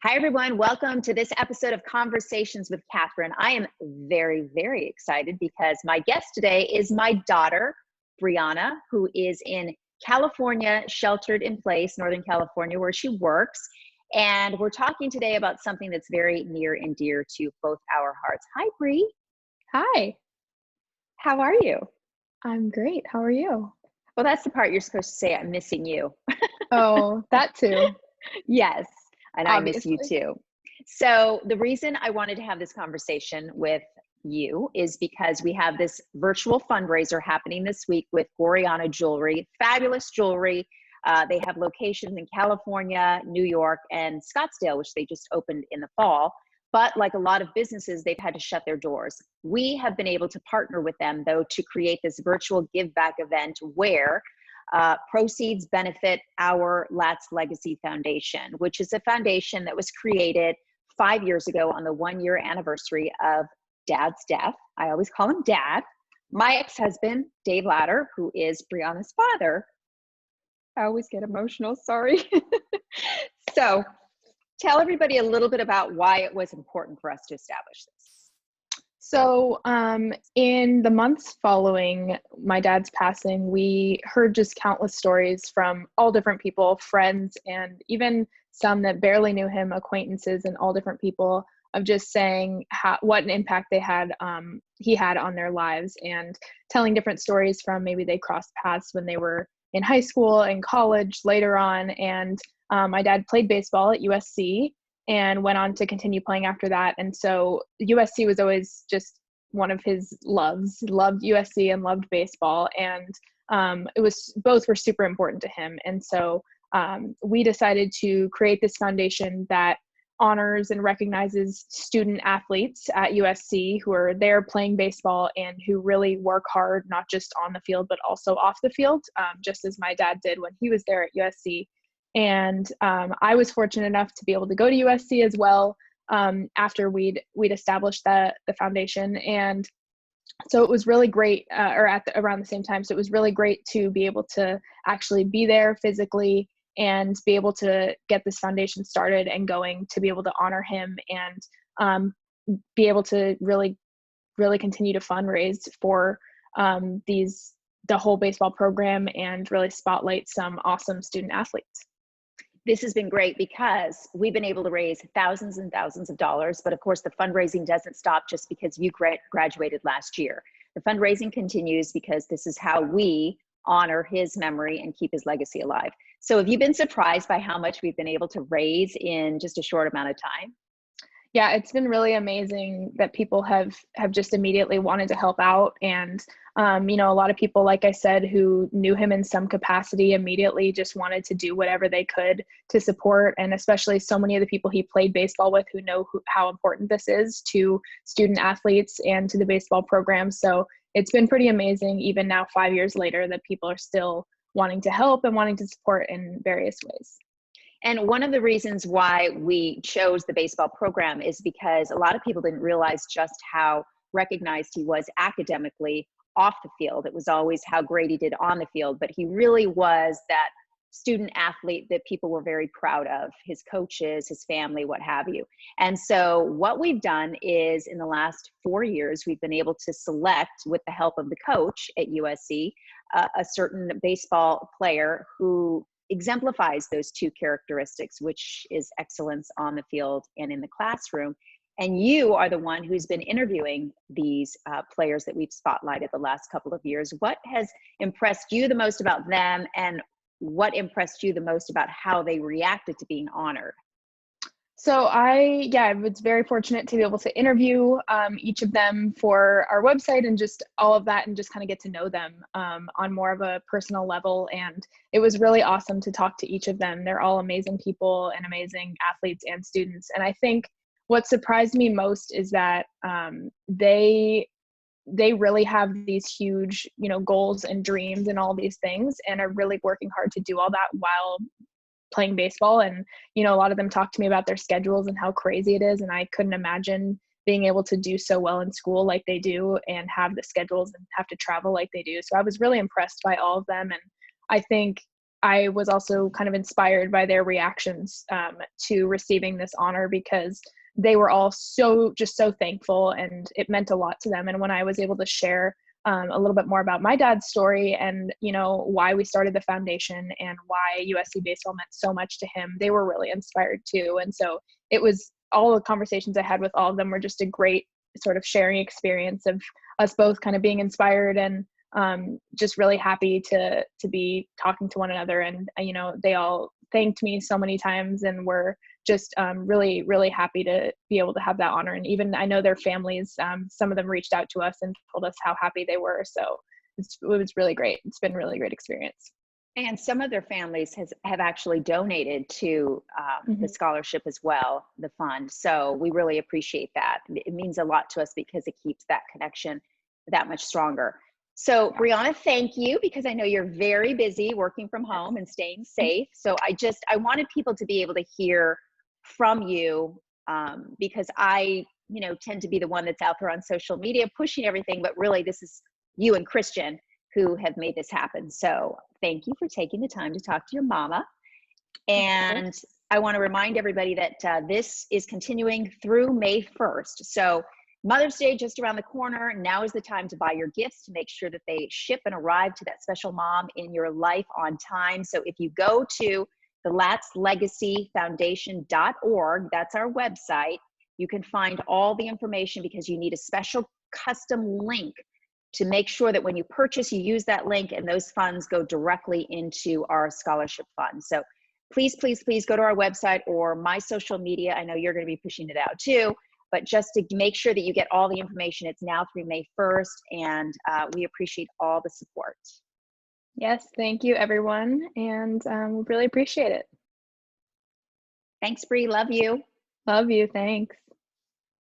Hi, everyone. Welcome to this episode of Conversations with Catherine. I am very, very excited because my guest today is my daughter, Briana, who is in California, sheltered in place, Northern California, where she works. And we're talking today about something that's very near and dear to both our hearts. Hi, Bri. Hi, How are you? I'm great. How are you? Well, that's the part you're supposed to say, I'm missing you. Oh, that too, Yes, and I miss you obviously. too. So the reason I wanted to have this conversation with you is because we have this virtual fundraiser happening this week with Briana Jewelry, fabulous jewelry. They have locations in California, New York, and Scottsdale, which they just opened in the fall. But like a lot of businesses, they've had to shut their doors. We have been able to partner with them, though, to create this virtual give back event where proceeds benefit our Lat's Legacy Foundation, which is a foundation that was created 5 years ago on the 1-year anniversary of Dad's death. I always call him Dad. My ex-husband, Dave Latter, who is Briana's father. I always get emotional, sorry. So tell everybody a little bit about why it was important for us to establish this. So, in the months following my dad's passing, we heard just countless stories from all different people, friends, and even some that barely knew him, acquaintances, and all different people of just saying what an impact he had on their lives, and telling different stories from maybe they crossed paths when they were in high school and college later on. And my dad played baseball at USC and went on to continue playing after that. And so USC was always just one of his loves. He loved USC and loved baseball. And both were super important to him. And so we decided to create this foundation that honors and recognizes student athletes at USC who are there playing baseball and who really work hard, not just on the field, but also off the field, just as my dad did when he was there at USC. And I was fortunate enough to be able to go to USC as well after we'd established the foundation. And so it was really great, around the same time. So it was really great to be able to actually be there physically and be able to get this foundation started and going, to be able to honor him and be able to really, really continue to fundraise for the whole baseball program and really spotlight some awesome student athletes. This has been great because we've been able to raise thousands and thousands of dollars, but of course the fundraising doesn't stop just because you graduated last year. The fundraising continues because this is how we honor his memory and keep his legacy alive. So have you been surprised by how much we've been able to raise in just a short amount of time? Yeah, it's been really amazing that people have just immediately wanted to help out. And, a lot of people, like I said, who knew him in some capacity immediately just wanted to do whatever they could to support. And especially so many of the people he played baseball with who know how important this is to student athletes and to the baseball program. So it's been pretty amazing, even now 5 years later, that people are still wanting to help and wanting to support in various ways. And one of the reasons why we chose the baseball program is because a lot of people didn't realize just how recognized he was academically off the field. It was always how great he did on the field, but he really was that student athlete that people were very proud of, his coaches, his family, what have you. And so what we've done is in the last 4 years, we've been able to select, with the help of the coach at USC, a certain baseball player who exemplifies those two characteristics, which is excellence on the field and in the classroom. And you are the one who's been interviewing these players that we've spotlighted the last couple of years. What has impressed you the most about them, and what impressed you the most about how they reacted to being honored? So I was very fortunate to be able to interview each of them for our website and just all of that, and just kind of get to know them on more of a personal level. And it was really awesome to talk to each of them. They're all amazing people and amazing athletes and students. And I think what surprised me most is that they really have these huge, goals and dreams and all these things, and are really working hard to do all that while playing baseball. And a lot of them talk to me about their schedules and how crazy it is, and I couldn't imagine being able to do so well in school like they do and have the schedules and have to travel like they do. So I was really impressed by all of them. And I think I was also kind of inspired by their reactions to receiving this honor, because they were all just so thankful, and it meant a lot to them. And when I was able to share a little bit more about my dad's story, and why we started the foundation and why USC baseball meant so much to him, they were really inspired too. And so it was, all the conversations I had with all of them were just a great sort of sharing experience of us both kind of being inspired, and just really happy to be talking to one another. And they all thanked me so many times, and were just really, really happy to be able to have that honor. And even I know their families, some of them reached out to us and told us how happy they were. So it was really great. It's been a really great experience. And some of their families have actually donated to the scholarship as well, the fund. So we really appreciate that. It means a lot to us because it keeps that connection that much stronger. So Briana, thank you, because I know you're very busy working from home and staying safe. So I wanted people to be able to hear from you, because I, tend to be the one that's out there on social media pushing everything, but really this is you and Christian who have made this happen. So thank you for taking the time to talk to your mama. And I want to remind everybody that this is continuing through May 1st. So Mother's Day just around the corner. Now is the time to buy your gifts, to make sure that they ship and arrive to that special mom in your life on time. So if you go to the latslegacyfoundation.org, that's our website, you can find all the information, because you need a special custom link to make sure that when you purchase, you use that link and those funds go directly into our scholarship fund. So please, please, please go to our website or my social media. I know you're going to be pushing it out too, but just to make sure that you get all the information. It's now through May 1st, and we appreciate all the support. Yes, thank you, everyone, and we really appreciate it. Thanks, Bree. Love you. Love you. Thanks.